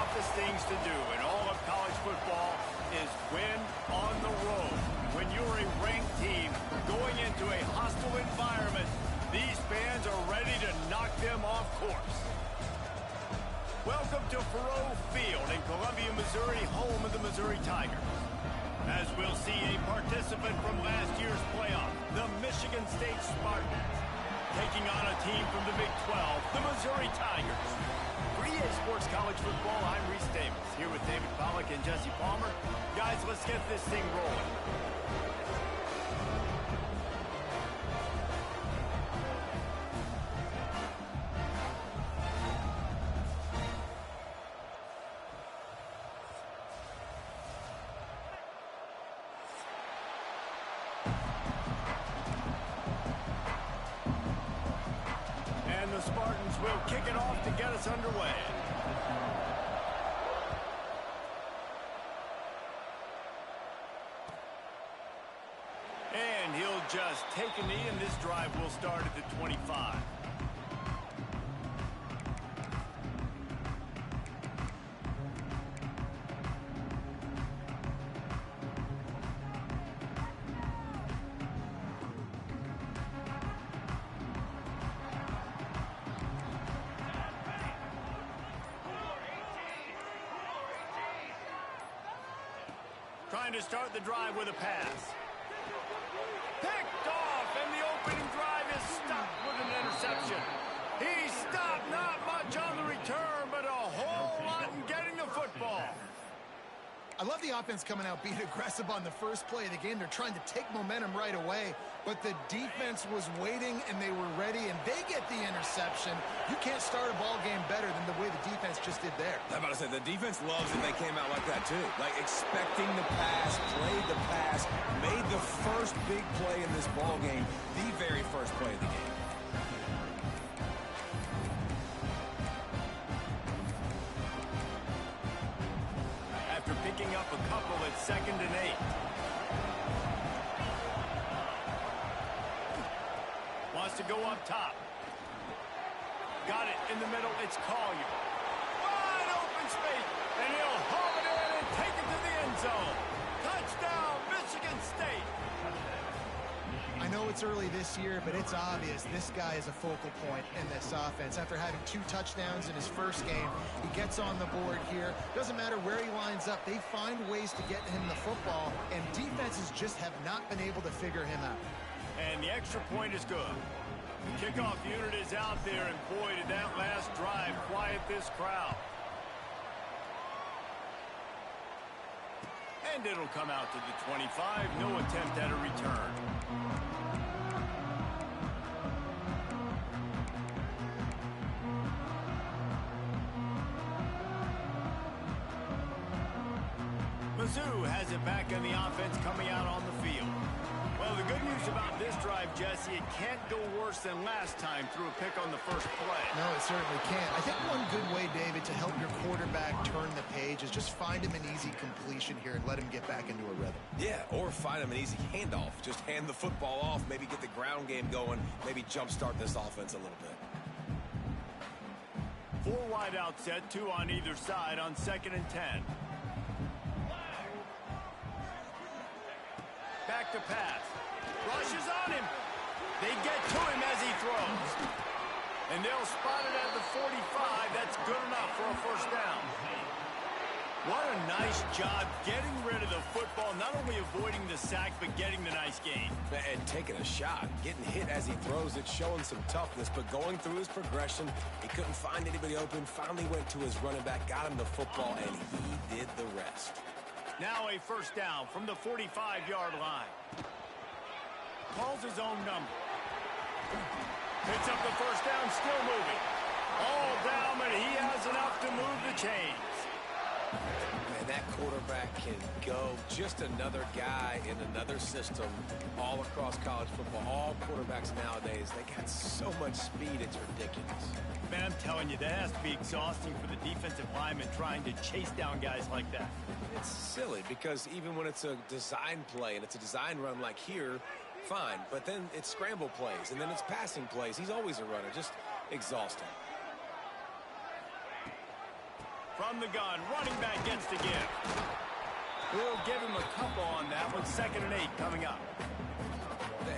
toughest things to do in all of college football is win on the road. When you're a ranked team going into a hostile environment, these fans are ready to knock them off course. Welcome to Faurot Field in Columbia, Missouri, home of the Missouri Tigers. As we'll see a participant from last year's playoff, the Michigan State Spartans, taking on a team from the Big 12, the Missouri Tigers. For EA Sports College Football, I'm Reese Davis, here with David Pollack and Jesse Palmer. Guys, let's get this thing rolling. And the Spartans will kick it off to get us underway. And he'll just take a knee, and this drive will start at the 25. Trying to start the drive with a pass. Picked off, and the opening drive is stopped with an interception. He stopped, not much on the return, but a whole lot in getting the football. I love the offense coming out being aggressive on the first play of the game. They're trying to take momentum right away, but the defense was waiting, and they were ready, and they get the interception. You can't start a ball game better than the way the defense just did there. I'm about to say, the defense loves that they came out like that, too. Like, expecting the pass, played the pass, made the first big play in this ball game, the very first play of the game. After picking up a couple at 2nd and 8. Wants to go up top. Got it in the middle. It's Collier. Wide open space. And he'll haul it in and take it to the end zone. Touchdown, Michigan State. I know it's early this year, but it's obvious this guy is a focal point in this offense. After having 2 touchdowns in his first game, he gets on the board here. Doesn't matter where he lines up. They find ways to get him the football, and defenses just have not been able to figure him out. And the extra point is good. The kickoff unit is out there, and boy, did that last drive quiet this crowd. And it'll come out to the 25. No attempt at a return. Mizzou has it back in the offense coming out on the field. Well, the good news about this drive, Jesse, it can't go worse than last time through a pick on the first play. No, it certainly can't. I think one good way, David, to help your quarterback turn the page is just find him an easy completion here and let him get back into a rhythm. Yeah, or find him an easy handoff. Just hand the football off, maybe get the ground game going, maybe jumpstart this offense a little bit. 4 wide out set, 2 on either side on 2nd and 10. Back to pass. Rushes on him. They get to him as he throws. And they'll spot it at the 45. That's good enough for a first down. What a nice job getting rid of the football, not only avoiding the sack, but getting the nice gain. And taking a shot, getting hit as he throws it, showing some toughness, but going through his progression, he couldn't find anybody open, finally went to his running back, got him the football, and he did the rest. Now a first down from the 45-yard line. Calls his own number. Picks up the first down, still moving. All down, but he has enough to move the chains. Man, that quarterback can go. Just another guy in another system all across college football. All quarterbacks nowadays, they got so much speed, it's ridiculous. Man, I'm telling you, that has to be exhausting for the defensive lineman trying to chase down guys like that. It's silly because even when it's a design play and it's a design run like here, fine. But then it's scramble plays and then it's passing plays. He's always a runner. Just exhausting. From the gun, running back gets the give. We'll give him a couple on that one. 2nd and 8 coming up.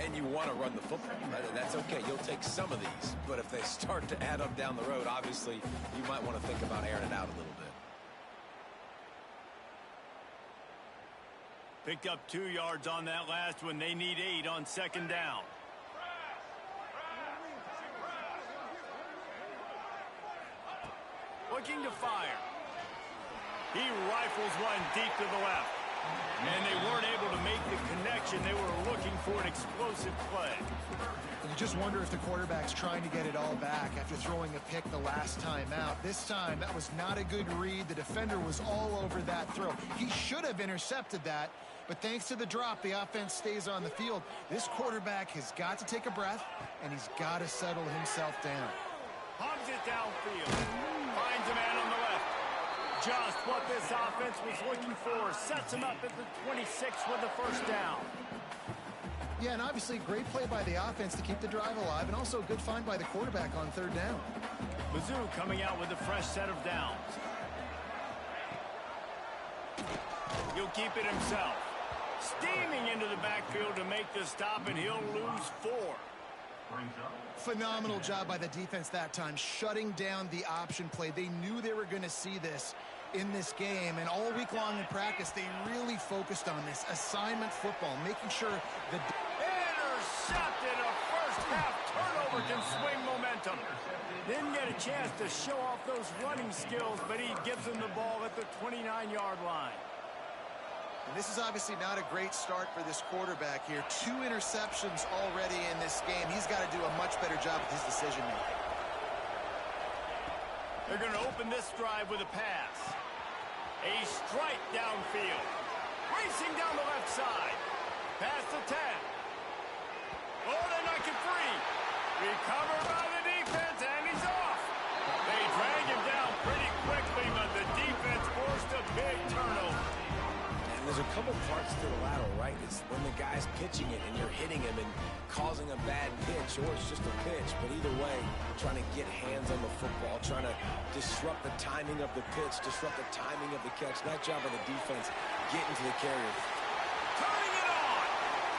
And you want to run the football. That's okay. You'll take some of these. But if they start to add up down the road, obviously, you might want to think about airing it out a little bit. Picked up 2 yards on that last one. They need 8 on 2nd down. Looking to fire. He rifles one deep to the left. And they weren't able to make the connection. They were looking for an explosive play. You just wonder if the quarterback's trying to get it all back after throwing a pick the last time out. This time, that was not a good read. The defender was all over that throw. He should have intercepted that, but thanks to the drop, the offense stays on the field. This quarterback has got to take a breath, and he's got to settle himself down. Hogs it downfield. Finds a man on the left. Just what this offense was looking for. Sets him up at the 26 with the 1st down. Yeah, and obviously great play by the offense to keep the drive alive, and also a good find by the quarterback on 3rd down. Mizzou coming out with a fresh set of downs. He'll keep it himself. Steaming into the backfield to make the stop, and he'll lose 4. Phenomenal job by the defense that time, shutting down the option play. They knew they were going to see this in this game, and all week long in practice, they really focused on this assignment football, making sure the... Intercepted. A first-half turnover can swing momentum. Didn't get a chance to show off those running skills, but he gives them the ball at the 29-yard line. And this is obviously not a great start for this quarterback here. 2 interceptions already in this game. He's got to do a much better job with his decision-making. They're going to open this drive with a pass. A strike downfield. Racing down the left side. Past the 10. Oh, they knock it free. Recovered by the defense, and he's off. They drag him down pretty quickly, but the defense forced a big turnover. And there's a couple parts to the lateral, right? It's when the guy's pitching it and you're hitting him and causing a bad pitch, or it's just a pitch. But either way, trying to get hands on the football, trying to disrupt the timing of the pitch, disrupt the timing of the catch. Nice job of the defense getting to the carrier. Turning it on.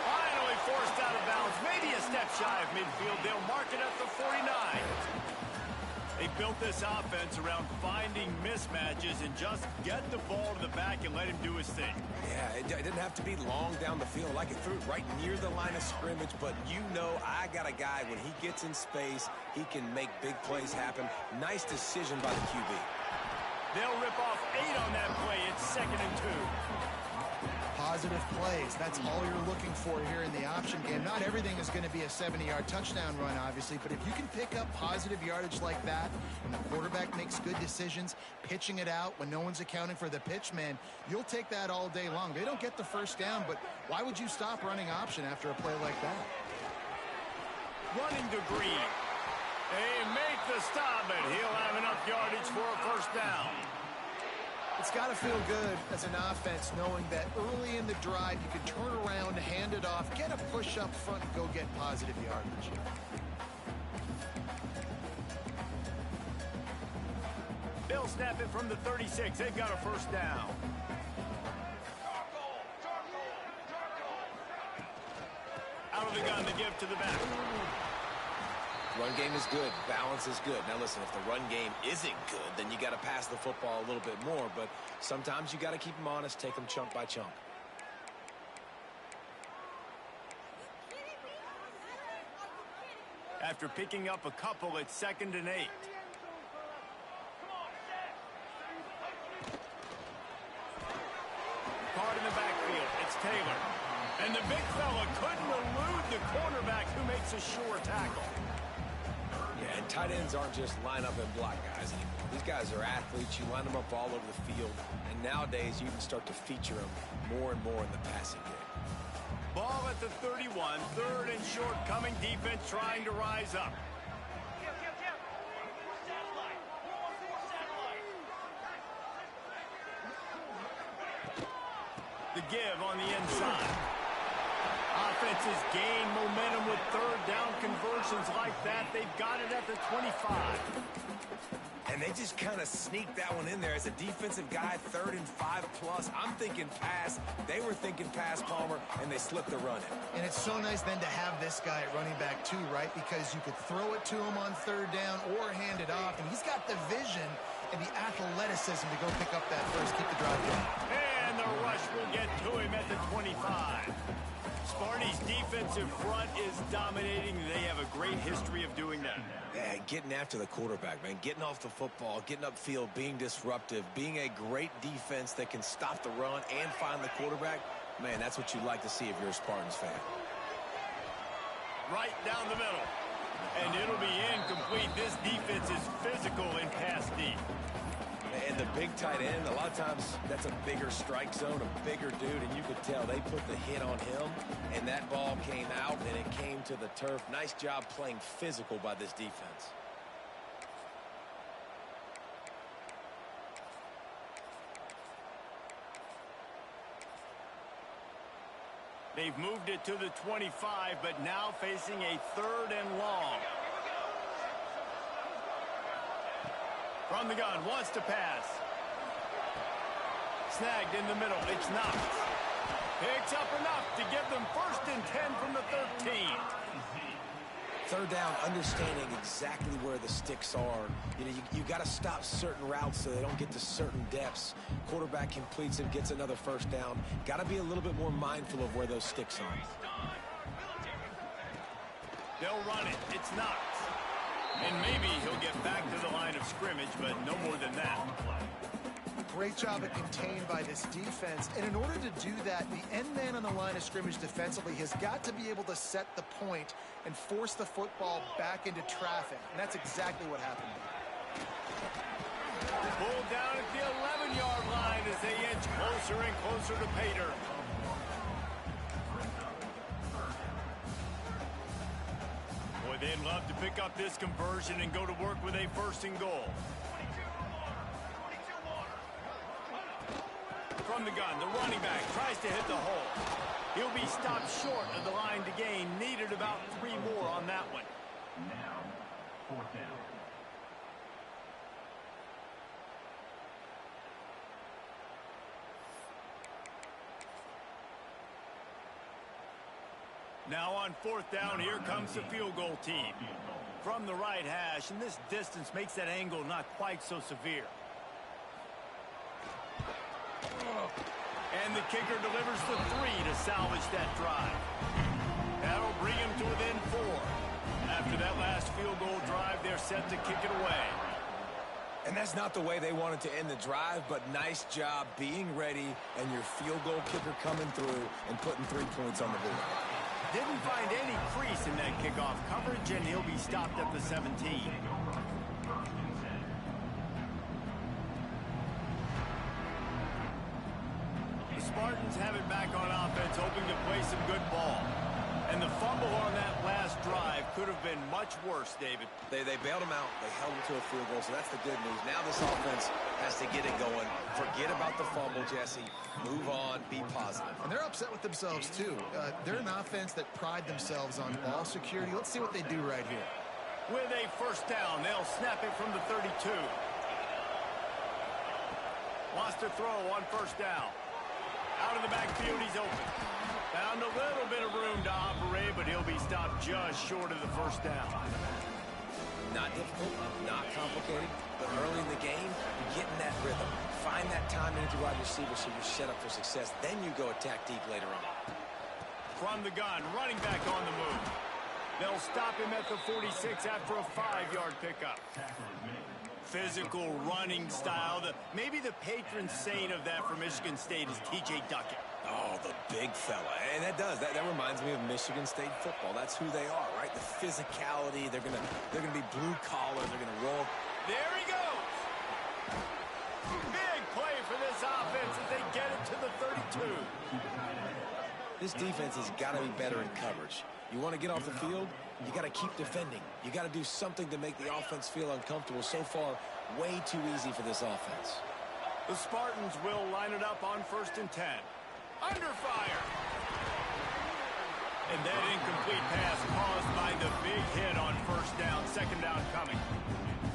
Finally forced out of bounds. Maybe a step shy of midfield. They'll mark it at the 49. They built this offense around finding mismatches and just get the ball to the back and let him do his thing. Yeah, it didn't have to be long down the field. Like it threw it right near the line of scrimmage, but you know I got a guy, when he gets in space, he can make big plays happen. Nice decision by the QB. They'll rip off 8 on that play. It's 2nd and 2. Positive plays. That's all you're looking for here in the option game. Not everything is going to be a 70-yard touchdown run, obviously, but if you can pick up positive yardage like that and the quarterback makes good decisions, pitching it out when no one's accounting for the pitch, man, you'll take that all day long. They don't get the 1st down, but why would you stop running option after a play like that? Running to Green. They make the stop, and he'll have enough yardage for a 1st down. It's got to feel good as an offense knowing that early in the drive you can turn around, hand it off, get a push up front, and go get positive yardage. They'll snap it from the 36. They've got a 1st down. Out of the gun to give to the back. Run game is good. Balance is good. Now, listen, if the run game isn't good, then you got to pass the football a little bit more. But sometimes you got to keep them honest, take them chunk by chunk. After picking up a couple, it's 2nd and 8. Card in the backfield. It's Taylor. And the big fella couldn't elude the cornerback who makes a sure tackle. Yeah, and tight ends aren't just line up and block guys anymore. These guys are athletes. You line them up all over the field. And nowadays, you can start to feature them more and more in the passing game. Ball at the 31. 3rd and short, coming defense trying to rise up. The give on the inside. Offenses gain momentum with third down conversions like that. They've got it at the 25. And they just kind of sneaked that one in there. As a defensive guy, 3rd and 5+. I'm thinking pass. They were thinking pass, Palmer, and they slipped the run in. And it's so nice then to have this guy at running back too, right? Because you could throw it to him on 3rd down or hand it off. And he's got the vision and the athleticism to go pick up that first, keep the drive going. And the rush will get to him at the 25. Sparty's defensive front is dominating. They have a great history of doing that. Yeah, getting after the quarterback, man. Getting off the football, getting upfield, being disruptive, being a great defense that can stop the run and find the quarterback. Man, that's what you like to see if you're a Spartans fan. Right down the middle. And it'll be incomplete. This defense is physical in pass deep. And the big tight end, a lot of times that's a bigger strike zone, a bigger dude, and you could tell they put the hit on him, and that ball came out, and it came to the turf. Nice job playing physical by this defense. They've moved it to the 25, but now facing a 3rd and long. From the gun, wants to pass. Snagged in the middle, it's Knox. Picks up enough to give them 1st and 10 from the 13. 3rd down, understanding exactly where the sticks are. You know, you got to stop certain routes so they don't get to certain depths. Quarterback completes it, gets another 1st down. Got to be a little bit more mindful of where those sticks are. They'll run it. It's Knox. And maybe he'll get back to the line of scrimmage, but no more than that. Great job at contained by this defense. And in order to do that, the end man on the line of scrimmage defensively has got to be able to set the point and force the football back into traffic. And that's exactly what happened. Pulled down at the 11-yard line as they inch closer and closer to Pater. Boy, they'd love to pick up this conversion and go to work with a 1st and goal. From the gun, the running back tries to hit the hole. He'll be stopped short of the line to gain. Needed about 3 more on that one. Now, 4th down. Now on 4th down, here comes the field goal team. From the right hash, and this distance makes that angle not quite so severe. And the kicker delivers the 3 to salvage that drive. That'll bring him to within 4. After that last field goal drive, they're set to kick it away. And that's not the way they wanted to end the drive, but nice job being ready and your field goal kicker coming through and putting 3 points on the board. Didn't find any crease in that kickoff coverage, and he'll be stopped at the 17. The Spartans have it back on offense, hoping to play some good ball. And the fumble on that last drive could have been much worse, David. They bailed him out. They held him to a field goal, so that's the good news. Now this offense has to get it going. Forget about the fumble, Jesse. Move on. Be positive. And they're upset with themselves, too. They're an offense that pride themselves on ball security. Let's see what they do right here. With a 1st down, they'll snap it from the 32. Wants to throw on 1st down. Out of the backfield, he's open. Found a little bit of room to operate, but he'll be stopped just short of the 1st down. Not difficult, not complicated, but early in the game, you get in that rhythm. Find that time into wide receiver so you're set up for success. Then you go attack deep later on. From the gun, running back on the move. They'll stop him at the 46 after a 5-yard pickup. Physical running style. Maybe the patron saint of that for Michigan State is T.J. Duckett. Oh, the big fella. And that does. That reminds me of Michigan State football. That's who they are, right? The physicality. They're gonna be blue collar. They're gonna roll. There he goes. Big play for this offense as they get it to the 32. This defense has got to be better in coverage. You want to get off the field, you got to keep defending. You got to do something to make the offense feel uncomfortable. So far, way too easy for this offense. The Spartans will line it up on 1st and 10. Under fire. And that incomplete pass caused by the big hit on first down, second down coming.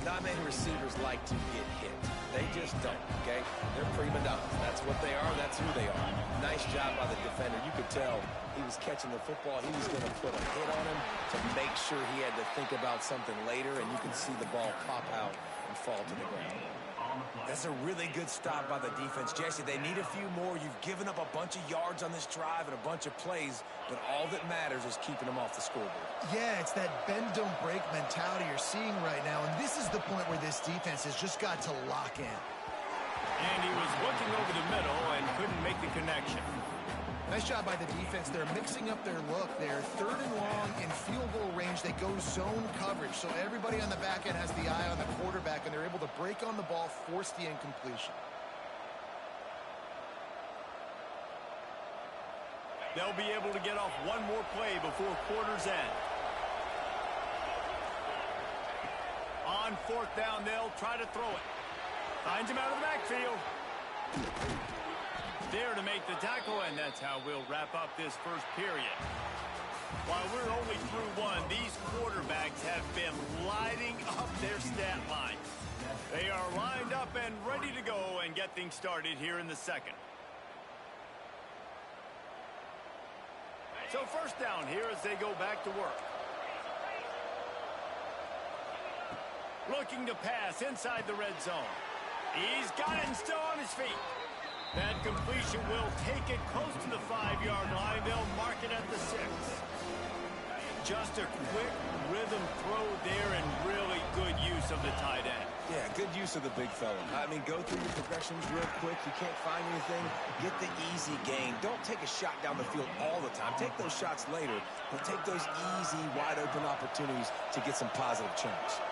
Not many receivers like to get hit. They just don't, okay? They're prima donnas. That's what they are. That's who they are. Nice job by the defender. You could tell he was catching the football. He was going to put a hit on him to make sure he had to think about something later, and you can see the ball pop out and fall to the ground. That's a really good stop by the defense. Jesse, they need a few more. You've given up a bunch of yards on this drive and a bunch of plays, but all that matters is keeping them off the scoreboard. Yeah, it's that bend, don't break mentality you're seeing right now, and this is the point where this defense has just got to lock in. And he was looking over the middle and couldn't make the connection. Nice job by the defense. They're mixing up their look. They're third and long in field goal range. They go zone coverage, so everybody on the back end has the eye on the quarterback, and they're able to break on the ball, force the incompletion. They'll be able to get off one more play before quarter's end. On fourth down, they'll try to throw it. Finds him out of the backfield. There to make the tackle, and that's how we'll wrap up this first period. While we're only through one, these quarterbacks have been lighting up their stat line. They are lined up and ready to go and get things started here in the second. So first down here as they go back to work. Looking to pass inside the red zone. He's got it and still on his feet. That completion will take it close to the 5-yard line. They'll mark it at the 6. Just a quick rhythm throw there and really good use of the tight end. Yeah, good use of the big fella. I mean, go through your progressions real quick. You can't find anything. Get the easy gain. Don't take a shot down the field all the time. Take those shots later, but take those easy, wide-open opportunities to get some positive chunks.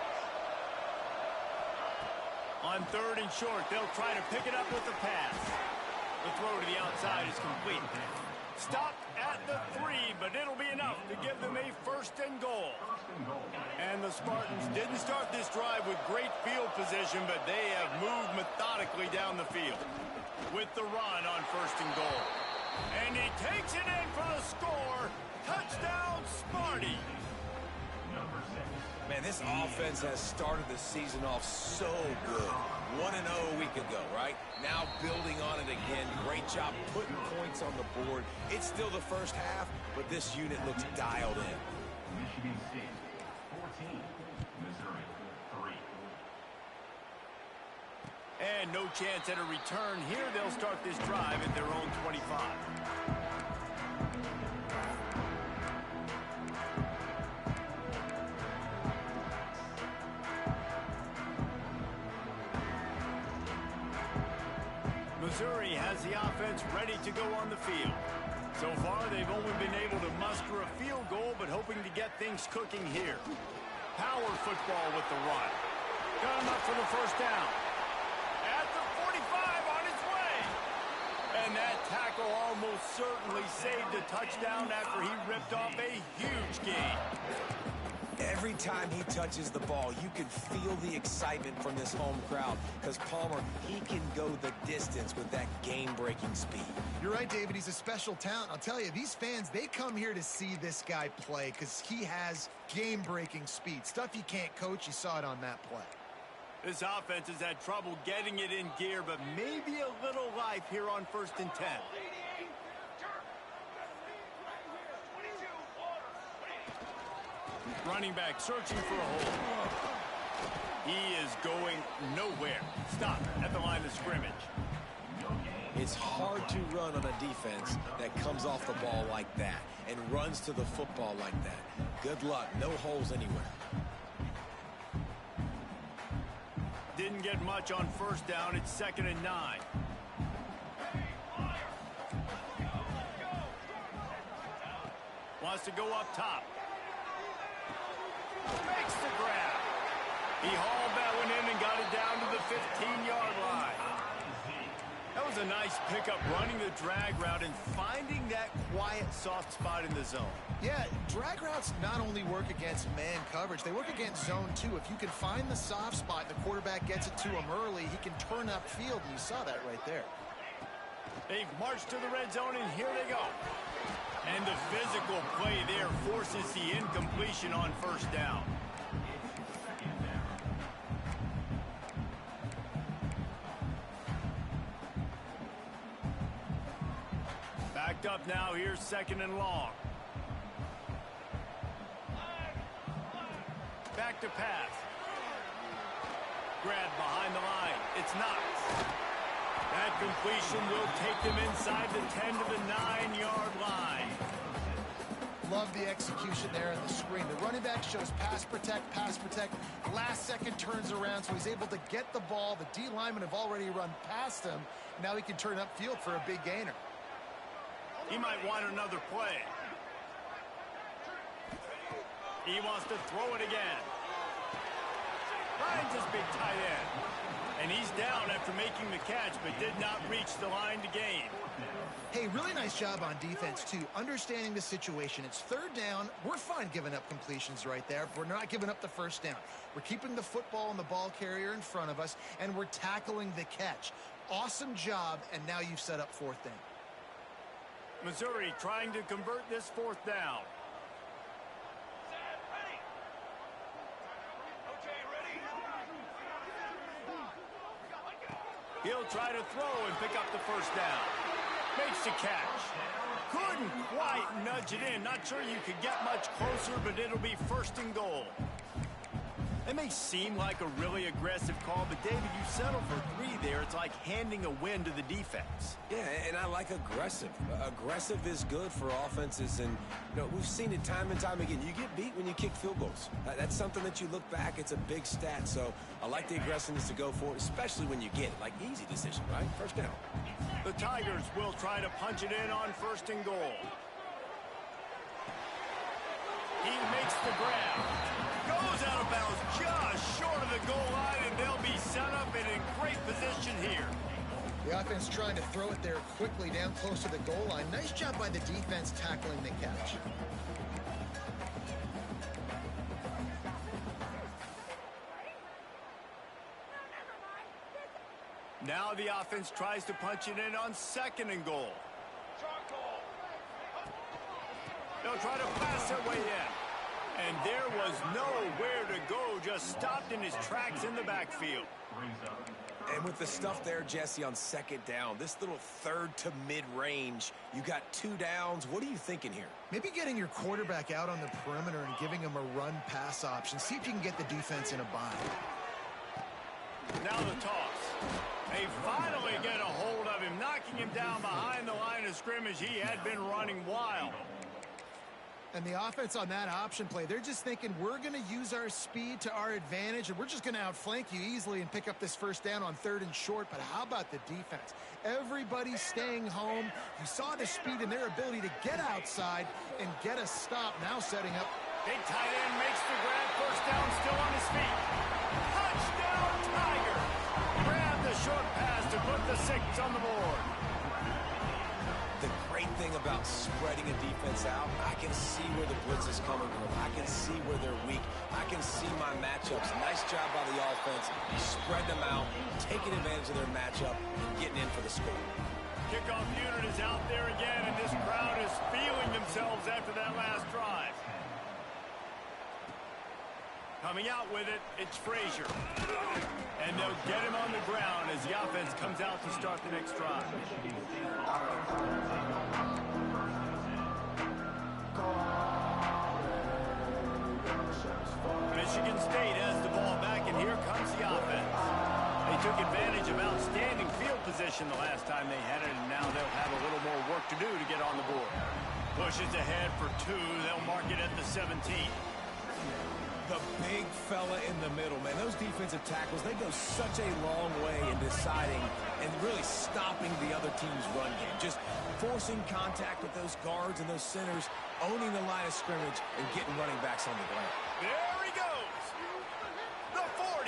On third and short, they'll try to pick it up with the pass. The throw to the outside is complete. Stopped at the 3, but it'll be enough to give them a first and goal. And the Spartans didn't start this drive with great field position, but they have moved methodically down the field with the run on first and goal. And he takes it in for the score. Touchdown, Sparty. Man, this offense has started the season off so good. 1-0 a week ago, right? Now building on it again. Great job putting points on the board. It's still the first half, but this unit looks dialed in. Michigan State 14, Missouri 3. And no chance at a return here. They'll start this drive at their own 25. Missouri has the offense ready to go on the field. So far, they've only been able to muster a field goal, but hoping to get things cooking here. Power football with the run. Got him up for the first down. At the 45 on his way. And that tackle almost certainly saved a touchdown after he ripped off a huge gain. Every time he touches the ball, you can feel the excitement from this home crowd because Palmer, he can go the distance with that game-breaking speed. You're right, David. He's a special talent. I'll tell you, these fans, they come here to see this guy play because he has game-breaking speed. Stuff you can't coach. You saw it on that play. This offense has had trouble getting it in gear, but maybe a little life here on first and 10. Running back searching for a hole. He is going nowhere. Stop at the line of scrimmage. It's hard to run on a defense that comes off the ball like that and runs to the football like that. Good luck. No holes anywhere. Didn't get much on first down. It's 2nd and 9. Wants to go up top. Makes the grab. He hauled that one in and got it down to the 15-yard line. That was a nice pickup, running the drag route and finding that quiet, soft spot in the zone. Yeah, drag routes not only work against man coverage, they work against zone too. If you can find the soft spot and the quarterback gets it to him early, he can turn upfield, and you saw that right there. They've marched to the red zone, and here they go. And the physical play there forces the incompletion on first down. Backed up now, here's 2nd and long. Back to pass. Grab behind the line. It's Knox. That completion will take them inside the 10 to the 9-yard line. Love the execution there on the screen. The running back shows pass protect, pass protect. Last second turns around, so he's able to get the ball. The D linemen have already run past him. Now he can turn upfield for a big gainer. He might want another play. He wants to throw it again. Finds his big tight end. And he's down after making the catch, but did not reach the line to gain. Hey, really nice job on defense, too. Understanding the situation. It's 3rd down. We're fine giving up completions right there. We're not giving up the first down. We're keeping the football and the ball carrier in front of us, and we're tackling the catch. Awesome job, and now you've set up 4th down. Missouri trying to convert this 4th down. He'll try to throw and pick up the first down. Makes the catch. Couldn't quite nudge it in. Not sure you could get much closer, but it'll be 1st and goal. It may seem like a really aggressive call, but David, you settle for 3 there. It's like handing a win to the defense. Yeah, and I like aggressive. Aggressive is good for offenses, and we've seen it time and time again. You get beat when you kick field goals. That's something that you look back, it's a big stat, so I like the aggressiveness to go for it, especially when you get it. Like, easy decision, right? First down. The Tigers will try to punch it in on 1st and goal. He makes the grab. Goes out of bounds just short of the goal line, and they'll be set up and in great position here. The offense trying to throw it there quickly down close to the goal line. Nice job by the defense tackling the catch. Now the offense tries to punch it in on 2nd and goal. They'll try to pass their way in. And there was nowhere to go, just stopped in his tracks in the backfield. And with the stuff there, Jesse, on 2nd down, this little 3rd to mid-range, you got 2 downs. What are you thinking here? Maybe getting your quarterback out on the perimeter and giving him a run-pass option. See if you can get the defense in a bind. Now the toss. They finally get a hold of him, knocking him down behind the line of scrimmage. He had been running wild. And the offense on that option play, they're just thinking we're going to use our speed to our advantage, and we're just going to outflank you easily and pick up this 1st down on 3rd and short. But how about the defense? Everybody's staying home. You saw the speed and their ability to get outside and get a stop. Now setting up. Big tight end makes the grab. 1st down, still on his feet. Touchdown, Tigers! Grab the short pass to put the 6 on the board. The great thing about spreading a defense out, I can see where the blitz is coming from. I can see where they're weak. I can see my matchups. Nice job by the offense. Spread them out, taking advantage of their matchup, and getting in for the score. Kickoff unit is out there again, and this crowd is feeling themselves after that last drive. Coming out with it, it's Frazier. And they'll get him on the ground as the offense comes out to start the next drive. Michigan State has the ball back, and here comes the offense. They took advantage of outstanding field position the last time they had it, and now they'll have a little more work to do to get on the board. Pushes ahead for 2. They'll mark it at the 17. The big fella in the middle, man. Those defensive tackles, they go such a long way in deciding and really stopping the other team's run game. Just forcing contact with those guards and those centers, owning the line of scrimmage, and getting running backs on the ground. There he goes. The 40.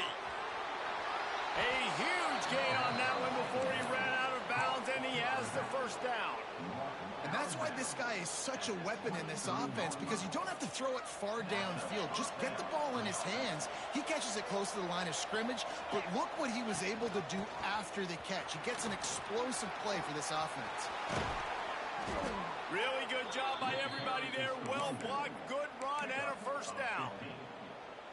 A huge gain on that one before he ran out of bounds, and he has the 1st down. And that's why this guy is such a weapon in this offense, because you don't have to throw it far downfield. Just get the ball in his hands. He catches it close to the line of scrimmage, but look what he was able to do after the catch. He gets an explosive play for this offense. Really good job by everybody nobody there. Well blocked, good run, and a first down.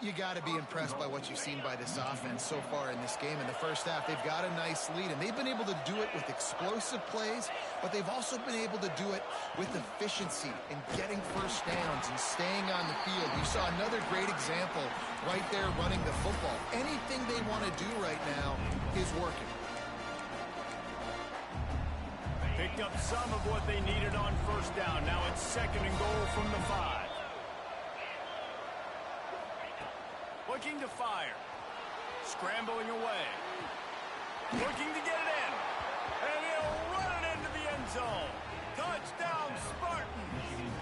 You got to be impressed by what you've seen by this offense so far in this game. In the first half, they've got a nice lead, and they've been able to do it with explosive plays, but they've also been able to do it with efficiency and getting first downs and staying on the field. You saw another great example right there running the football. Anything they want to do right now is working. Picked up some of what they needed on first down. Now it's 2nd and goal from the 5. Looking to fire. Scrambling away. Looking to get it in. And he'll run it into the end zone. Touchdown, Spartans.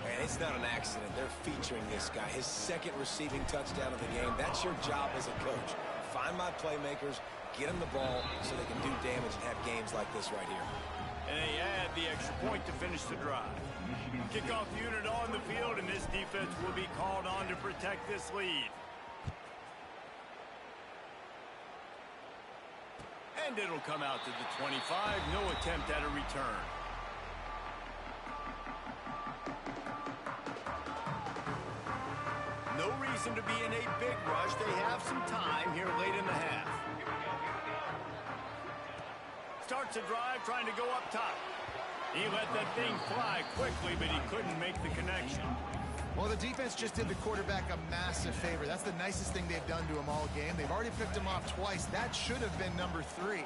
Man, it's not an accident. They're featuring this guy. His 2nd receiving touchdown of the game. That's your job as a coach. Find my playmakers, get them the ball so they can do damage and have games like this right here. And they add the extra point to finish the drive. Kickoff unit on the field, and this defense will be called on to protect this lead. And it'll come out to the 25. No attempt at a return. No reason to be in a big rush. They have some time here late in the half. Starts a drive trying to go up top. He let that thing fly quickly, but he couldn't make the connection. Well, the defense just did the quarterback a massive favor. That's the nicest thing they've done to him all game. They've already picked him off twice. That should have been number 3.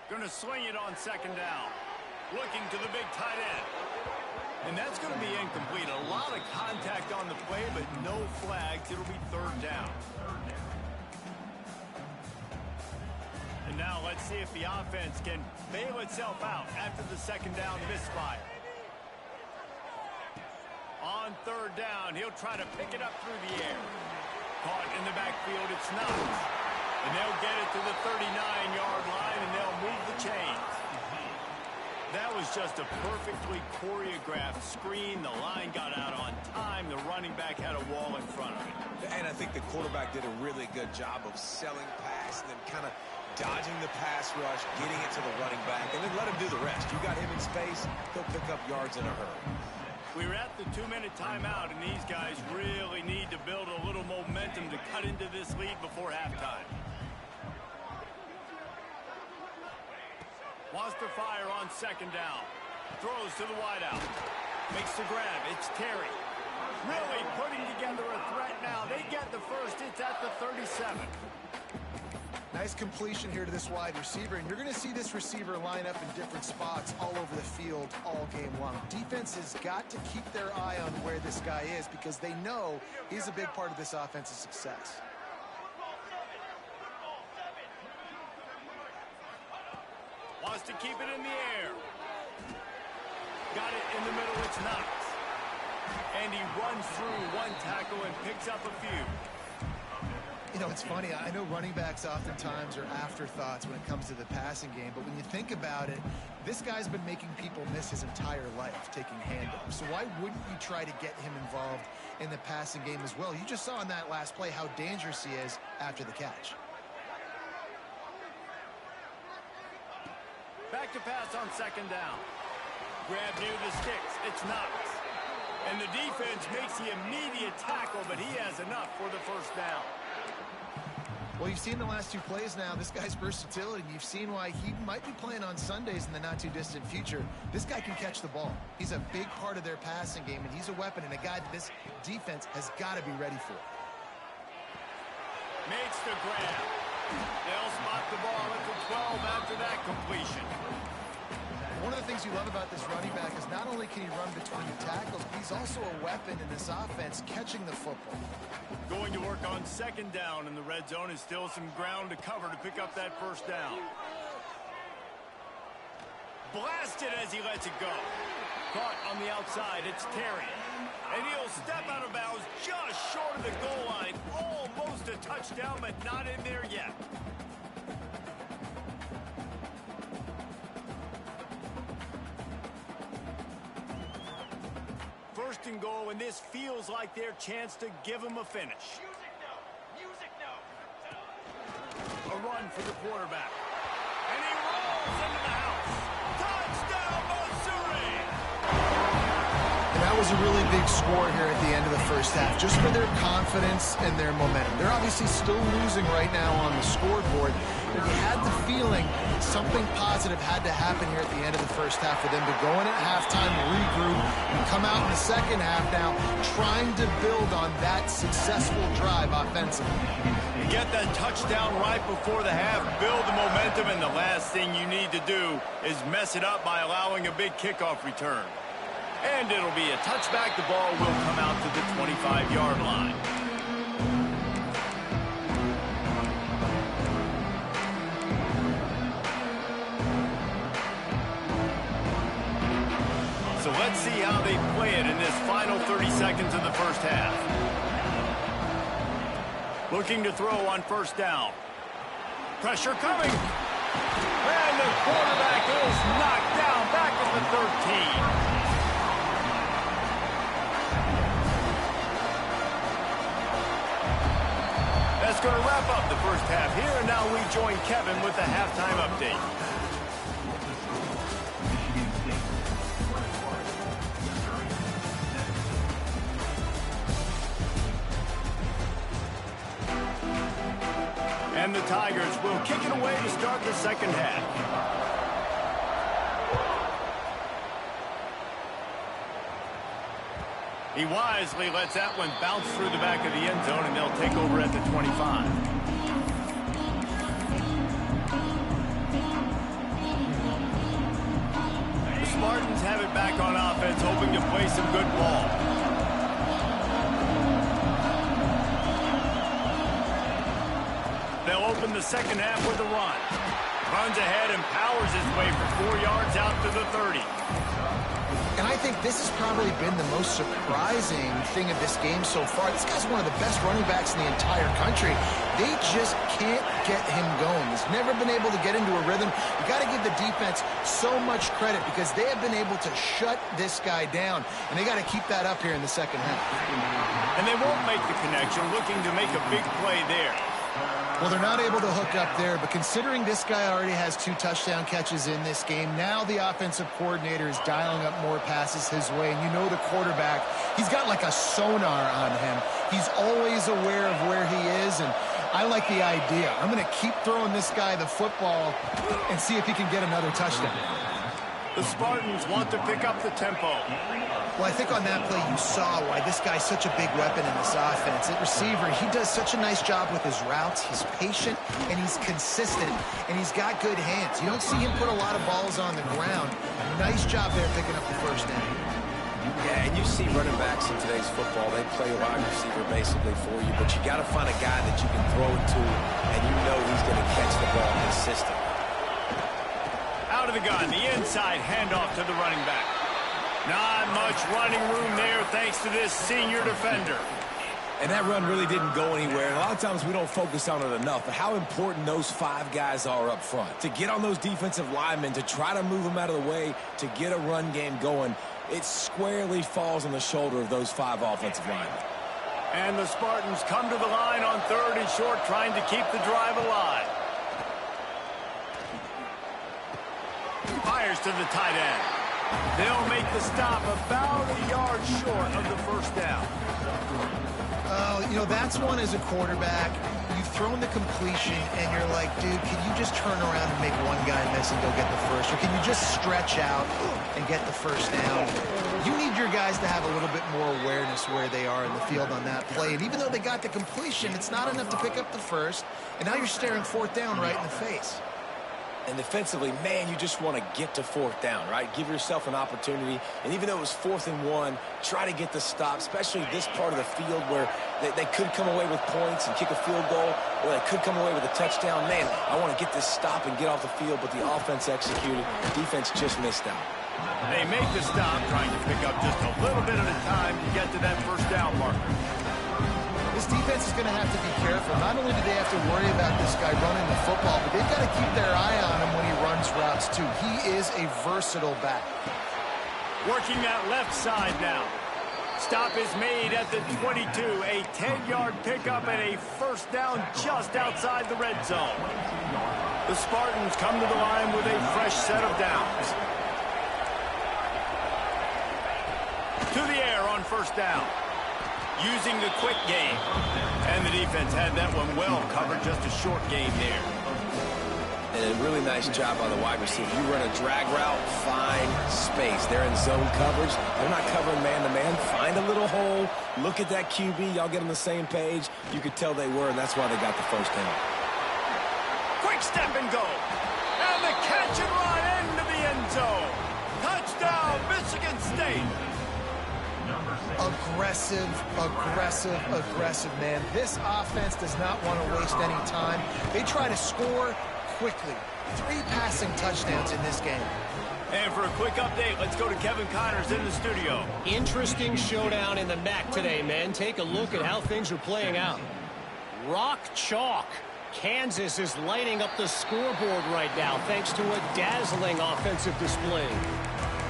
Going to sling it on 2nd down. Looking to the big tight end. And that's going to be incomplete. A lot of contact on the play, but no flags. It'll be 3rd down. And now let's see if the offense can bail itself out after the 2nd down misfire. On 3rd down, he'll try to pick it up through the air. Caught in the backfield, it's Knox. And they'll get it to the 39-yard line, and they'll move the chains. That was just a perfectly choreographed screen. The line got out on time. The running back had a wall in front of it. And I think the quarterback did a really good job of selling pass and then kind of dodging the pass rush, getting it to the running back, and then let him do the rest. You got him in space, he'll pick up yards in a hurry. We're at the 2-minute timeout, and these guys really need to build a little momentum to cut into this lead before halftime. Wants to fire on 2nd down. Throws to the wideout. Makes the grab. It's Terry. Really putting together a threat now. They get the first. It's at the 37. Nice completion here to this wide receiver, and you're going to see this receiver line up in different spots all over the field all game long. Defense has got to keep their eye on where this guy is because they know he's a big part of this offense's success. Wants to keep it in the air. Got it in the middle. It's Knox. And he runs through one tackle and picks up a few. You know, it's funny. I know running backs oftentimes are afterthoughts when it comes to the passing game, but when you think about it, this guy's been making people miss his entire life taking handoffs. So why wouldn't you try to get him involved in the passing game as well? You just saw in that last play how dangerous he is after the catch. Back to pass on 2nd down. Grab near the sticks. It's Knox. And the defense makes the immediate tackle, but he has enough for the first down. Well, you've seen the last 2 plays now. This guy's versatility. You've seen why he might be playing on Sundays in the not-too-distant future. This guy can catch the ball. He's a big part of their passing game, and he's a weapon and a guy that this defense has got to be ready for. Makes the grab. They'll spot the ball at the 12 after that completion. One of the things you love about this running back is not only can he run between the tackles, but he's also a weapon in this offense catching the football. Going to work on 2nd down in the red zone is still some ground to cover to pick up that first down. Blasted as he lets it go. Caught on the outside, it's Terry. And he'll step out of bounds just short of the goal line. Almost a touchdown, but not in there yet. First and goal, and this feels like their chance to give him a finish. A run for the quarterback. And he rolls into the house. was a really big score here at the end of the first half, just for their confidence and their momentum. They're obviously still losing right now on the scoreboard, but you had the feeling something positive had to happen here at the end of the first half for them to go in at halftime, regroup, and come out in the second half now trying to build on that successful drive offensively. You get that touchdown right before the half, build the momentum, and the last thing you need to do is mess it up by allowing a big kickoff return. And it'll be a touchback. The ball will come out to the 25-yard line. So let's see how they play it in this final 30 seconds of the first half. Looking to throw on first down. Pressure coming. And the quarterback is knocked down back at the 13. That's going to wrap up the first half here, and now we join Kevin with the halftime update. And the Tigers will kick it away to start the second half. He wisely lets that one bounce through the back of the end zone, and they'll take over at the 25. The Spartans have it back on offense, hoping to play some good ball. They'll open the second half with a run. Runs ahead and powers his way for 4 yards out to the 30. And I think this has probably been the most surprising thing of this game so far. This guy's one of the best running backs in the entire country. They just can't get him going. He's never been able to get into a rhythm. You got to give the defense so much credit because they have been able to shut this guy down. And they got to keep that up here in the second half. And they won't make the connection, looking to make a big play there. Well, they're not able to hook up there, but considering this guy already has 2 touchdown catches in this game, now the offensive coordinator is dialing up more passes his way, and you know the quarterback, he's got like a sonar on him. He's always aware of where he is, and I like the idea. I'm going to keep throwing this guy the football and see if he can get another touchdown. The Spartans want to pick up the tempo. Well, I think on that play you saw why this guy's such a big weapon in this offense. At receiver, he does such a nice job with his routes. He's patient, and he's consistent, and he's got good hands. You don't see him put a lot of balls on the ground. Nice job there picking up the first down. Yeah, and you see running backs in today's football, they play wide receiver basically for you, but you got to find a guy that you can throw it to, and you know he's going to catch the ball consistently. Out of the gun, the inside handoff to the running back. Not much running room there thanks to this senior defender. And that run really didn't go anywhere. And a lot of times we don't focus on it enough, but how important those 5 guys are up front. To get on those defensive linemen, to try to move them out of the way, to get a run game going, it squarely falls on the shoulder of those 5 offensive linemen. And the Spartans come to the line on 3rd and short, trying to keep the drive alive. Fires to the tight end. They'll make the stop about a yard short of the first down. You know, that's one as a quarterback. You've thrown the completion, and you're like, dude, can you just turn around and make one guy miss and go get the first? Or can you just stretch out and get the first down? You need your guys to have a little bit more awareness where they are in the field on that play. And even though they got the completion, it's not enough to pick up the first. And now you're staring 4th down right in the face. And defensively, man, you just want to get to 4th down, right? Give yourself an opportunity. And even though it was 4th and 1, try to get the stop, especially this part of the field where they could come away with points and kick a field goal, or they could come away with a touchdown. Man, I want to get this stop and get off the field, but the offense executed. The defense just missed out. They make the stop, trying to pick up just a little bit at a time to get to that first down marker. This defense is going to have to be careful. Not only do they have to worry about this guy running the football, but they've got to keep their eye on him when he runs routes, too. He is a versatile back. Working that left side now. Stop is made at the 22. A 10-yard pickup and a first down just outside the red zone. The Spartans come to the line with a fresh set of downs. To the air. first down. Using the quick game. And the defense had that one well covered, just a short game there. And a really nice job by the wide receiver. You run a drag route, find space. They're in zone coverage. They're not covering man-to-man. Find a little hole. Look at that QB. Y'all get on the same page. You could tell they were, and that's why they got the first down. Quick step and go. And the catch and run into the end zone. Touchdown, Michigan State. Aggressive, man. This offense does not want to waste any time. They try to score quickly. 3 passing touchdowns in this game. And for a quick update, let's go to Kevin Connors in the studio. Interesting showdown in the MAC today, men. Take a look at how things are playing out. Rock chalk. Kansas is lighting up the scoreboard right now thanks to a dazzling offensive display.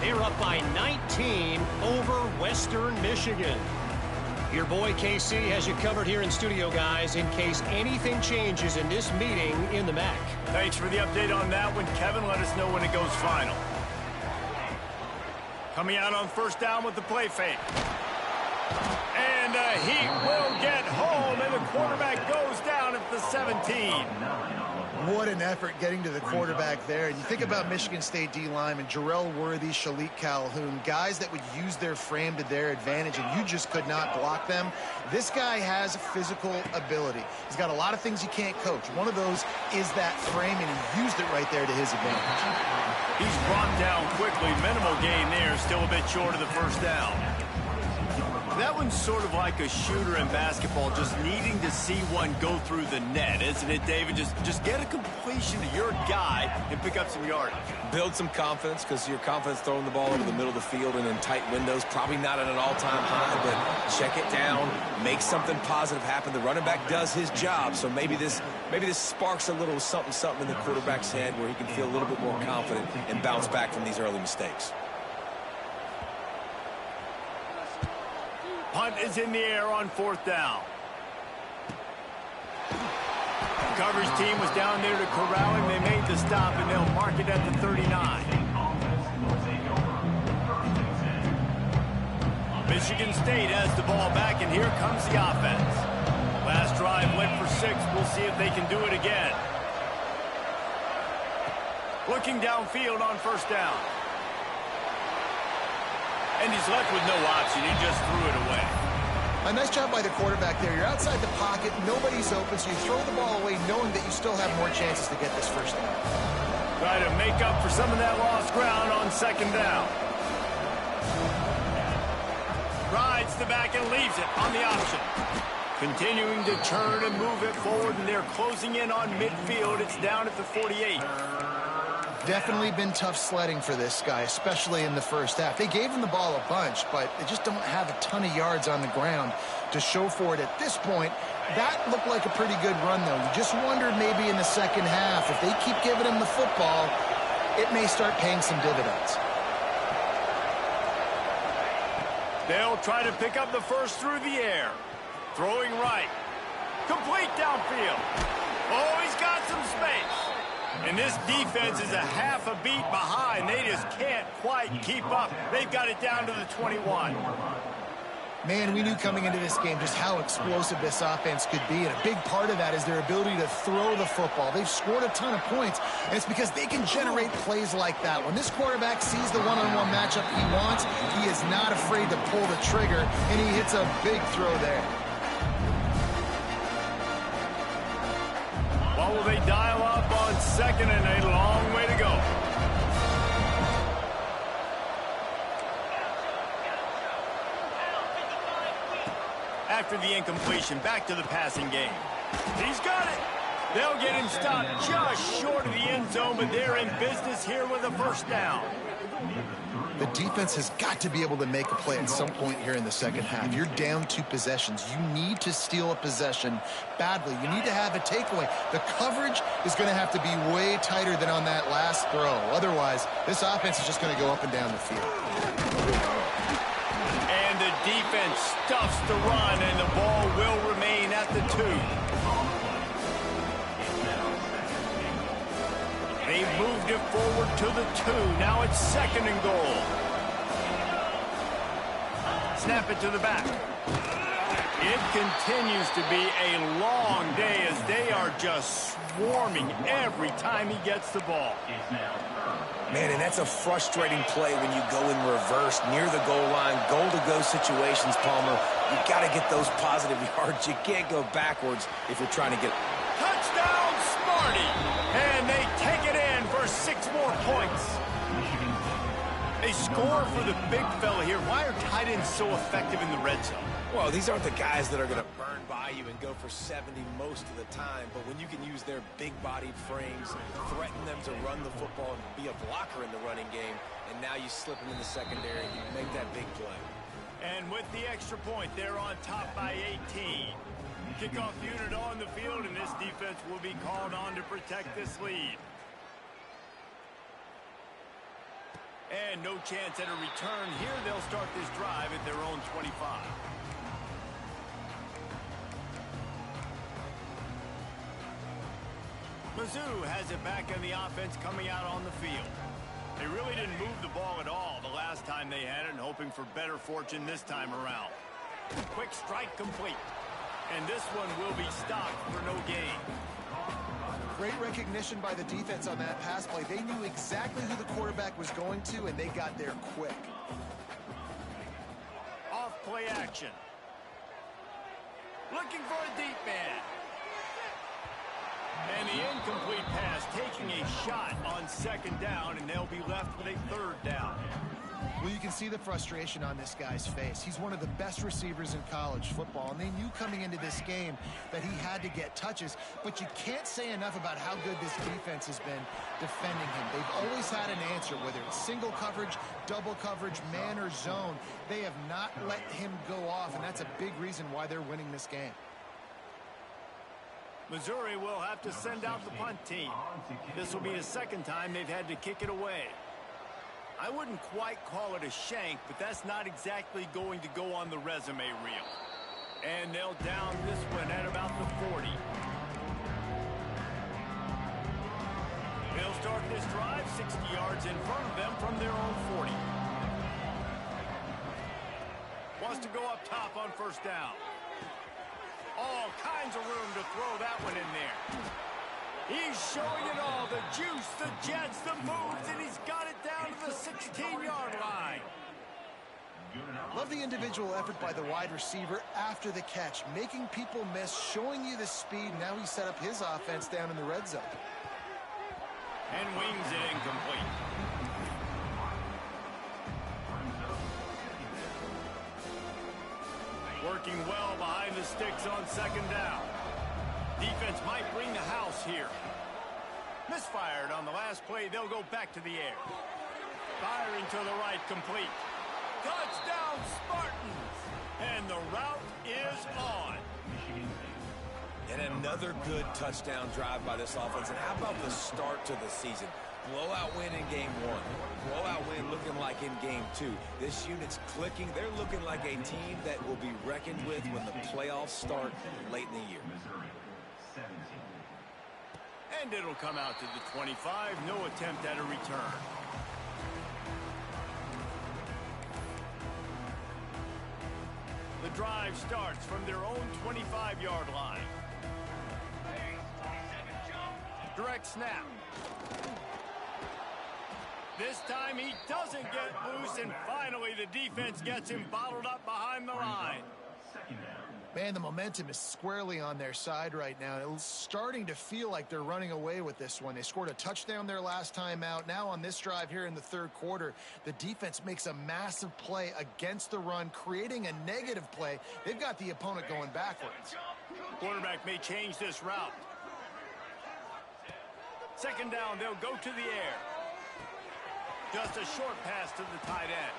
They're up by 19 over Western Michigan. Your boy KC has you covered here in studio, guys, in case anything changes in this meeting in the MAC. Thanks for the update on that one, Kevin. Let us know when it goes final. Coming out on first down with the play fake. And the Heat will get home, and the quarterback goes down at the 17. What an effort getting to the quarterback there. You think about Michigan State D linemen, Jarrell Worthy, Shalik Calhoun, guys that would use their frame to their advantage, and you just could not block them. This guy has physical ability. He's got a lot of things you can't coach. One of those is that frame, and he used it right there to his advantage. He's brought down quickly. Minimal gain there, still a bit short of the first down. That one's sort of like a shooter in basketball, just needing to see one go through the net, isn't it, David? Just get a completion to your guy and pick up some yardage. Build some confidence, because your confidence throwing the ball over the middle of the field and in tight windows, probably not at an all-time high, but check it down, make something positive happen. The running back does his job, so maybe this sparks a little something in the quarterback's head where he can feel a little bit more confident and bounce back from these early mistakes. Punt is in the air on fourth down. The coverage team was down there to corral him. They made the stop, and they'll mark it at the 39. Michigan State has the ball back, and here comes the offense. Last drive went for 6. We'll see if they can do it again. Looking downfield on first down. And he's left with no option. He just threw it away. A nice job by the quarterback there. You're outside the pocket. Nobody's open, so you throw the ball away knowing that you still have more chances to get this first down. Try to make up for some of that lost ground on second down. Rides the back and leaves it on the option. Continuing to turn and move it forward, and they're closing in on midfield. It's down at the 48. Definitely been tough sledding for this guy, especially in the first half. They gave him the ball a bunch, but they just don't have a ton of yards on the ground to show for it at this point. That looked like a pretty good run, though. You just wondered maybe in the second half, if they keep giving him the football, it may start paying some dividends. They'll try to pick up the first through the air. Throwing right. Complete downfield. Oh, he's got some space. And this defense is a half a beat behind. They just can't quite keep up. They've got it down to the 21. Man, we knew coming into this game just how explosive this offense could be, and a big part of that is their ability to throw the football. They've scored a ton of points, and it's because they can generate plays like that. When this quarterback sees the one-on-one matchup he wants, he is not afraid to pull the trigger, and he hits a big throw there. What will they dial up on second, and a long way to go? After the incompletion, back to the passing game. He's got it. They'll get him stopped just short of the end zone, but they're in business here with a first down. The defense has got to be able to make a play at some point here in the second half. You're down 2 possessions. You need to steal a possession badly. You need to have a takeaway. The coverage is going to have to be way tighter than on that last throw. Otherwise, this offense is just going to go up and down the field. And the defense stuffs the run, and the ball will remain at the 2. They moved it forward to the 2. Now it's second and goal. Snap it to the back. It continues to be a long day as they are just swarming every time he gets the ball. Man, and that's a frustrating play when you go in reverse near the goal line, goal-to-go situations, Palmer. You got to get those positive yards. You can't go backwards if you're trying to get... Touchdown, Smarty! And they take it in for 6 more points. They score for the big fella here. Why are tight ends so effective in the red zone? Well, these aren't the guys that are going to burn by you and go for 70 most of the time, but when you can use their big-bodied frames, threaten them to run the football and be a blocker in the running game, and now you slip them in the secondary and you make that big play. And with the extra point, they're on top by 18. Kickoff unit on the field, and this defense will be called on to protect this lead. And no chance at a return here. They'll start this drive at their own 25. Mizzou has it back in the offense coming out on the field. They really didn't move the ball at all the last time they had it, and hoping for better fortune this time around. Quick strike complete. And this one will be stopped for no gain. Great recognition by the defense on that pass play. They knew exactly who the quarterback was going to, and they got there quick. Off play action. Looking for a deep man. And the incomplete pass taking a shot on 2nd down, and they'll be left with a 3rd down. Well, you can see the frustration on this guy's face. He's one of the best receivers in college football, and they knew coming into this game that he had to get touches, but you can't say enough about how good this defense has been defending him. They've always had an answer, whether it's single coverage, double coverage, man or zone. They have not let him go off, and that's a big reason why they're winning this game. Missouri will have to send out the punt team. This will be the 2nd time they've had to kick it away. I wouldn't quite call it a shank, but that's not exactly going to go on the resume reel. And they'll down this one at about the 40. They'll start this drive 60 yards in front of them from their own 40. Wants to go up top on 1st down. All kinds of room to throw that one in there. He's showing it all, the juice, the jets, the moves, and he's got it down to the 16-yard line. Love the individual effort by the wide receiver after the catch, making people miss, showing you the speed. Now he set up his offense down in the red zone. And wings it incomplete. Working well behind the sticks on 2nd down. Defense might bring the house here. Misfired on the last play. They'll go back to the air. Firing to the right, complete. Touchdown, Spartans! And the route is on. And another good touchdown drive by this offense. And how about the start to the season? Blowout win in game 1. Blowout win looking like in game 2. This unit's clicking. They're looking like a team that will be reckoned with when the playoffs start late in the year. And it'll come out to the 25. No attempt at a return. The drive starts from their own 25-yard line. Direct snap. This time he doesn't get loose, and finally the defense gets him bottled up behind the line. Man, the momentum is squarely on their side right now. It's starting to feel like they're running away with this one. They scored a touchdown their last time out. Now on this drive here in the 3rd quarter, the defense makes a massive play against the run, creating a negative play. They've got the opponent going backwards. Quarterback may change this route. 2nd down, they'll go to the air. Just a short pass to the tight end.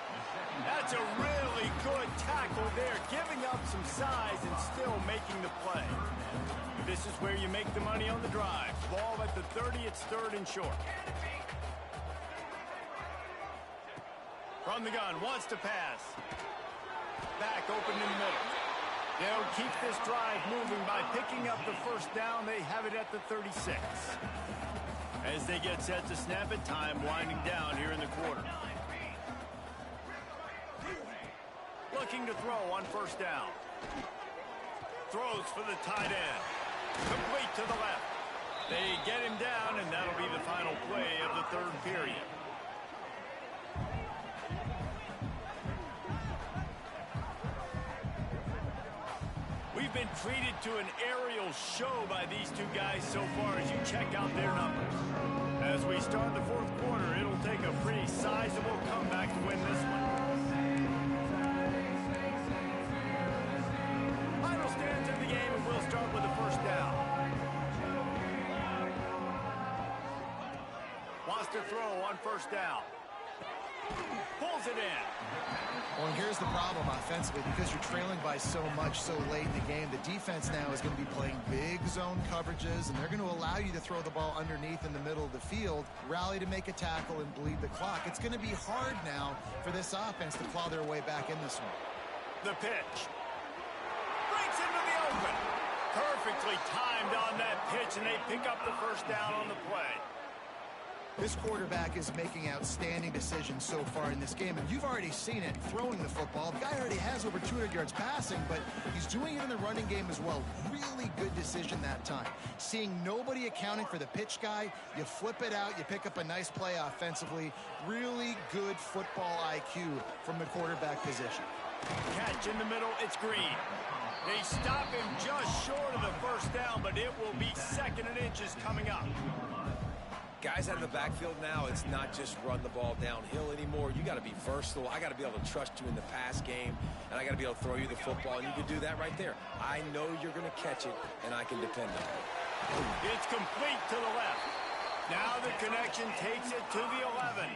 That's a really good tackle there, giving up some size and still making the play. This is where you make the money on the drive. Ball at the 30, it's 3rd and short. From the gun, wants to pass. Back open in the middle. They'll keep this drive moving by picking up the 1st down. They have it at the 36. As they get set to snap it, time winding down here in the quarter. looking to throw on first down. Throws for the tight end. Complete to the left. They get him down, and that'll be the final play of the third period. We've been treated to an aerial show by these two guys so far as you check out their numbers. As we start the fourth quarter, it'll take a pretty sizable comeback to win this one. Final stands in the game, and we'll start with the first down. Wants to throw on first down. Pulls it in. Well, and here's the problem offensively. Because you're trailing by so much so late in the game, the defense now is going to be playing big zone coverages, and they're going to allow you to throw the ball underneath in the middle of the field, rally to make a tackle, and bleed the clock. It's going to be hard now for this offense to claw their way back in this one. The pitch. Breaks into the open. Perfectly timed on that pitch, and they pick up the first down on the play. This quarterback is making outstanding decisions so far in this game, and you've already seen it throwing the football. The guy already has over 200 yards passing, but he's doing it in the running game as well. Really good decision that time. Seeing nobody accounting for the pitch guy, you flip it out, you pick up a nice play offensively. Really good football IQ from the quarterback position. Catch in the middle, it's Green. They stop him just short of the first down, but it will be 2nd and inches coming up. Guys out of the backfield now, it's not just run the ball downhill anymore. You got to be versatile. I got to be able to trust you in the pass game, and I got to be able to throw you the football, and you can do that right there. I know you're going to catch it, and I can depend on it. It's complete to the left. Now the connection takes it to the 11.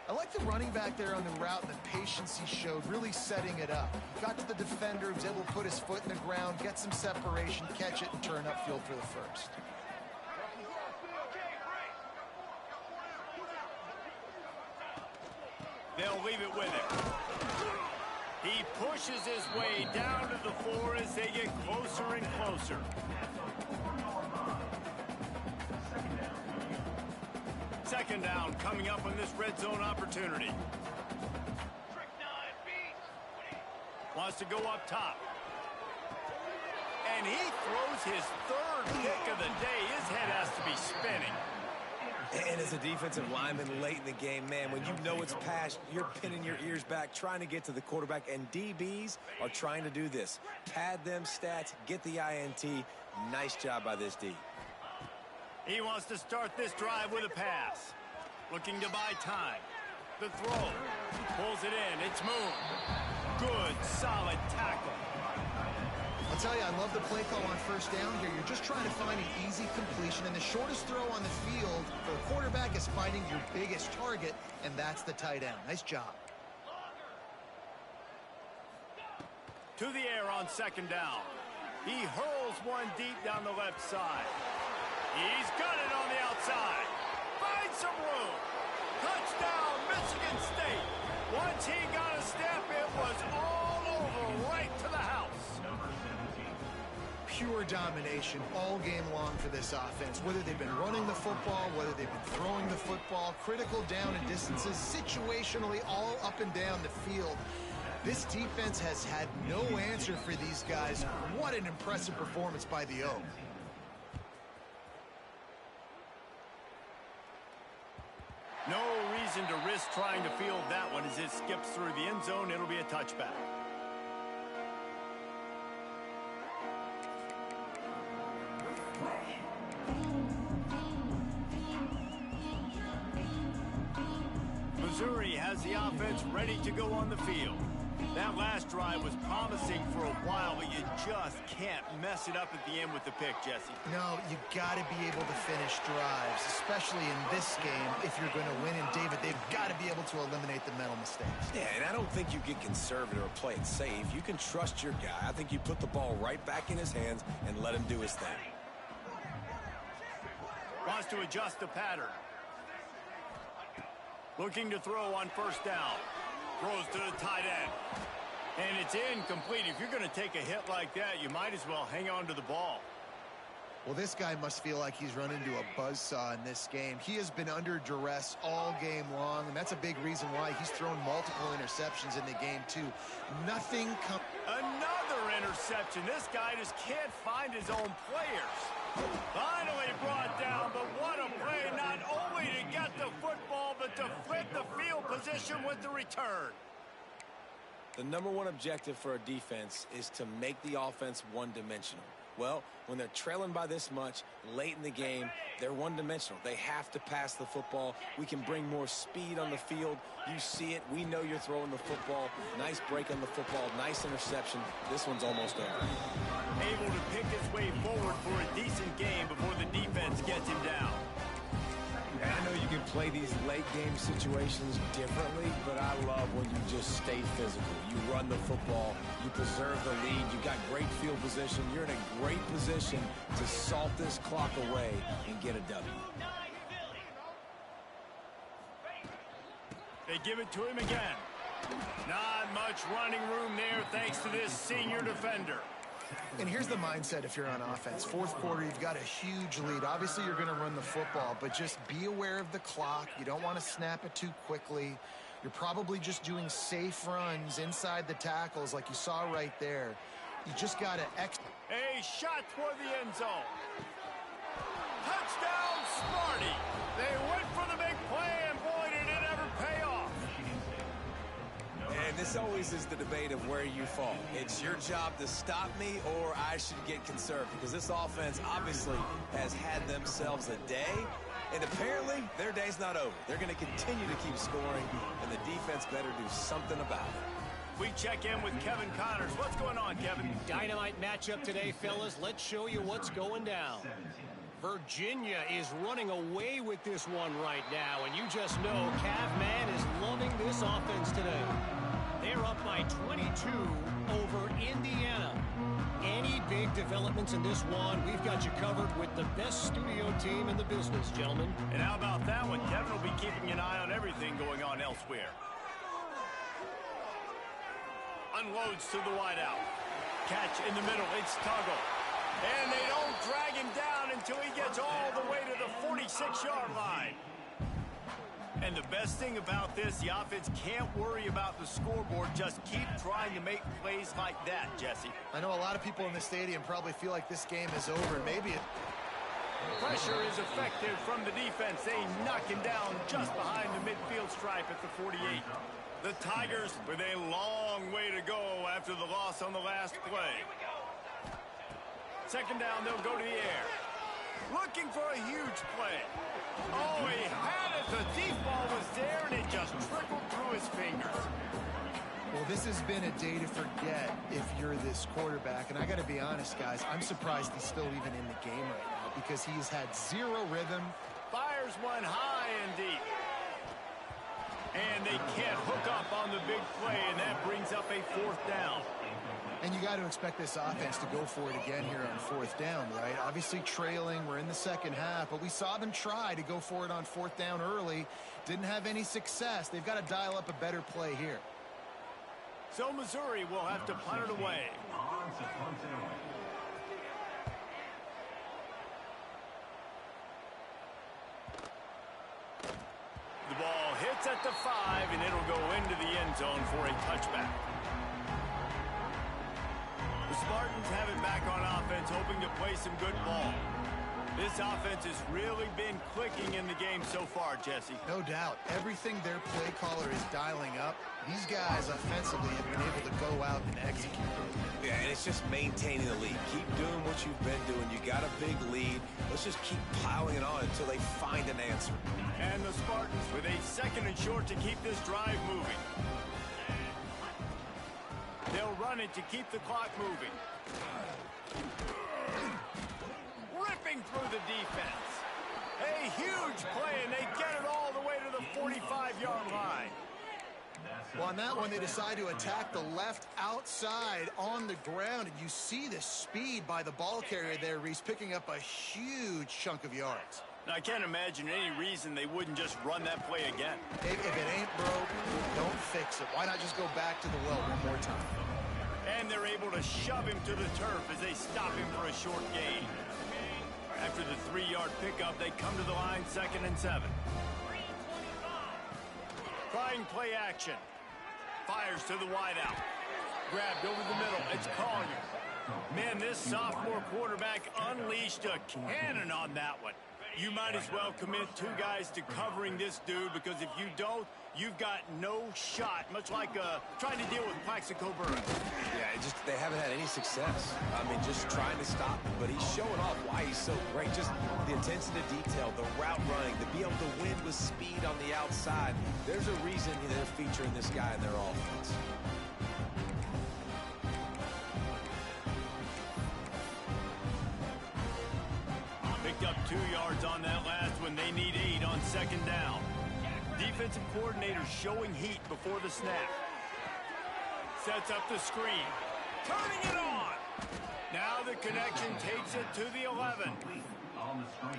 I like the running back there on the route and the patience he showed, really setting it up. Got to the defender, was able to put his foot in the ground, get some separation, catch it, and turn upfield for the first. They'll leave it with him. He pushes his way down to the 4 as they get closer and closer. Second down coming up on this red zone opportunity. Wants to go up top. And he throws his 3rd pick of the day. His head has to be spinning. And as a defensive lineman late in the game, man, when you know it's past, you're pinning your ears back, trying to get to the quarterback, and DBs are trying to do this. Pad them stats, get the INT. Nice job by this D. He wants to start this drive with a pass. Looking to buy time. The throw. Pulls it in. It's Moon. Good, solid tackle. I'll tell you, I love the play call on first down here. You're just trying to find an easy completion, and the shortest throw on the field for the quarterback is finding your biggest target, and that's the tight end. Nice job. To the air on second down. He hurls one deep down the left side. He's got it on the outside. Finds some room. Touchdown, Michigan State. Once he got a step, it was all over, right to the house. Pure domination all game long for this offense. Whether they've been running the football, whether they've been throwing the football, critical down and distances, situationally all up and down the field. This defense has had no answer for these guys. What an impressive performance by the O. No reason to risk trying to field that one. As it skips through the end zone, it'll be a touchback. Missouri has the offense ready to go on the field. That last drive was promising for a while, but you just can't mess it up at the end with the pick, Jesse. No, you got to be able to finish drives, especially in this game if you're going to win. And, David, they've got to be able to eliminate the mental mistakes. Yeah, and I don't think you get conservative or play it safe. You can trust your guy. I think you put the ball right back in his hands and let him do his thing. Wants to adjust the pattern. Looking to throw on first down. Throws to the tight end. And it's incomplete. If you're going to take a hit like that, you might as well hang on to the ball. Well, this guy must feel like he's run into a buzzsaw in this game. He has been under duress all game long, and that's a big reason why he's thrown multiple interceptions in the game, too. Nothing comes... Another interception. This guy just can't find his own players. Finally brought down, but what a play, not only to get the football, but to flip the field position with the return. The number one objective for a defense is to make the offense one-dimensional. Well, when they're trailing by this much late in the game, they're one-dimensional. They have to pass the football. We can bring more speed on the field. You see it. We know you're throwing the football. Nice break on the football. Nice interception. This one's almost over. Able to pick his way forward for a decent game before the defense gets him down. And I know you can play these late-game situations differently, but I love when you just stay physical. You run the football, you preserve the lead, you got great field position, you're in a great position to salt this clock away and get a W. They give it to him again. Not much running room there thanks to this senior defender. And here's the mindset if you're on offense. Fourth quarter, you've got a huge lead. Obviously, you're going to run the football, but just be aware of the clock. You don't want to snap it too quickly. You're probably just doing safe runs inside the tackles like you saw right there. You just got to A shot toward the end zone. Touchdown, Smarty. They went for the big play, and boy, did it ever pay off. And this always is the debate of where you fall. It's your job to stop me, or I should get conserved, because this offense obviously has had themselves a day, and apparently their day's not over. They're going to continue to keep scoring, and the defense better do something about it. We check in with Kevin Connors. What's going on, Kevin? Dynamite matchup today, fellas. Let's show you what's going down. Virginia is running away with this one right now, and you just know Cavman is loving this offense today. They're up by 22 over Indiana. Any big developments in this one, we've got you covered with the best studio team in the business, gentlemen. And how about that one? Kevin will be keeping an eye on everything going on elsewhere. Unloads to the wideout. Catch in the middle. It's Tuggle. And they don't drag him down until he gets all the way to the 46-yard line. And the best thing about this, the offense can't worry about the scoreboard. Just keep trying to make plays like that, Jesse. I know a lot of people in the stadium probably feel like this game is over. Maybe it... Pressure is effective from the defense. They knock him down just behind the midfield stripe at the 48. The Tigers with a long way to go after the loss on the last play. Second down, they'll go to the air. Looking for a huge play. Oh, he had it. The deep ball was there, and it just trickled through his fingers. Well, this has been a day to forget if you're this quarterback. And I got to be honest, guys, I'm surprised he's still even in the game right now because he's had zero rhythm. Fires one high and deep. And they can't hook up on the big play, and that brings up a fourth down. And you got to expect this offense to go for it again here on fourth down, right? Obviously trailing, we're in the second half, but we saw them try to go for it on fourth down early. Didn't have any success. They've got to dial up a better play here. So Missouri will have to punt it away. The ball hits at the 5, and it'll go into the end zone for a touchback. The Spartans have it back on offense, hoping to play some good ball. This offense has really been clicking in the game so far, Jesse. No doubt. Everything their play caller is dialing up, these guys offensively have been able to go out and execute. Yeah, and it's just maintaining the lead. Keep doing what you've been doing. You got a big lead. Let's just keep piling it on until they find an answer. And the Spartans with a second and short to keep this drive moving. They'll run it to keep the clock moving. Ripping through the defense. A huge play, and they get it all the way to the 45-yard line. Well, on that one, they decide to attack the left outside on the ground, and you see the speed by the ball carrier there, Reese, picking up a huge chunk of yards. Now, I can't imagine any reason they wouldn't just run that play again. If it ain't broke, don't fix it. Why not just go back to the well one more time? And they're able to shove him to the turf as they stop him for a short gain. After the 3-yard pickup, they come to the line 2nd and 7. Trying play action. Fires to the wideout. Grabbed over the middle. It's Collier. Man, this sophomore quarterback unleashed a cannon on that one. You might as well commit 2 guys to covering this dude, because if you don't, you've got no shot, much like trying to deal with Plaxico Burress. Yeah, they haven't had any success. I mean, just trying to stop him, but he's showing off why he's so great. Just the attention to detail, the route running, to be able to win with speed on the outside. There's a reason they're featuring this guy in their offense. Picked up 2 yards on that last one. They need 8 on 2nd down. Defensive coordinator showing heat before the snap. Sets up the screen. Turning it on. Now the connection takes it to the 11.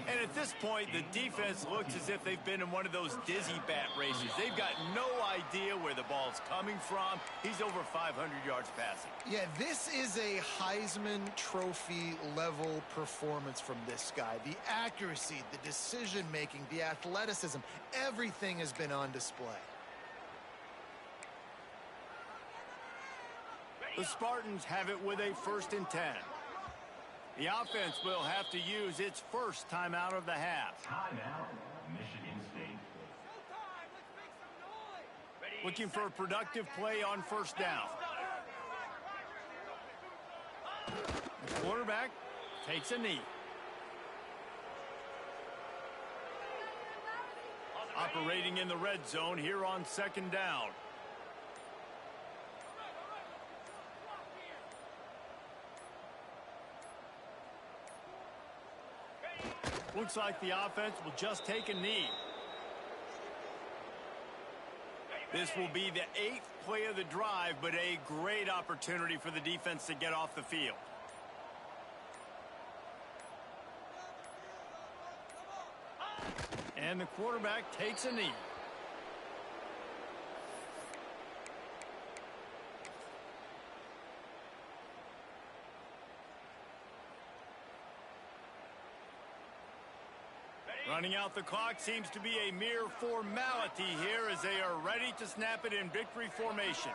And at this point, the defense looks as if they've been in one of those dizzy bat races. They've got no idea where the ball's coming from. He's over 500 yards passing. Yeah, this is a Heisman Trophy level performance from this guy. The accuracy, the decision-making, the athleticism, everything has been on display. The Spartans have it with a 1st and 10. The offense will have to use its first timeout of the half. Timeout, Michigan State. Looking for a productive play on 1st down. The quarterback takes a knee. Operating in the red zone here on 2nd down. Looks like the offense will just take a knee. This will be the 8th play of the drive, but a great opportunity for the defense to get off the field. And the quarterback takes a knee. Running out the clock seems to be a mere formality here as they are ready to snap it in victory formation.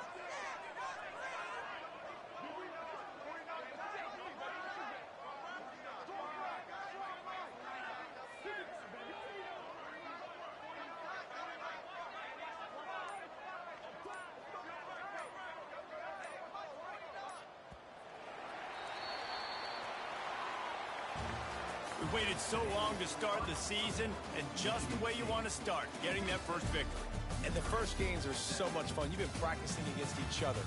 We waited so long to start the season, and just the way you want to start, getting that first victory. And the first games are so much fun. You've been practicing against each other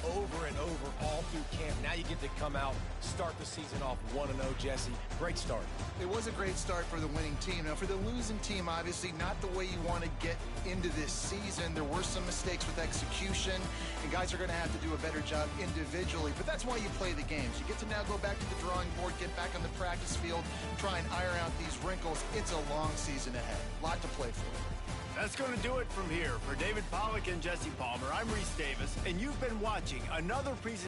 over and over all through camp. Now you get to come out, start the season off 1-0, Jesse. Great start. It was a great start for the winning team. Now, for the losing team, obviously not the way you want to get into this season. There were some mistakes with execution, and guys are going to have to do a better job individually. But that's why you play the games. You get to now go back to the drawing board, get back on the practice field, try and iron out these wrinkles. It's a long season ahead. A lot to play for. That's going to do it from here. For David Pollack and Jesse Palmer, I'm Reese Davis, and you've been watching another presentation.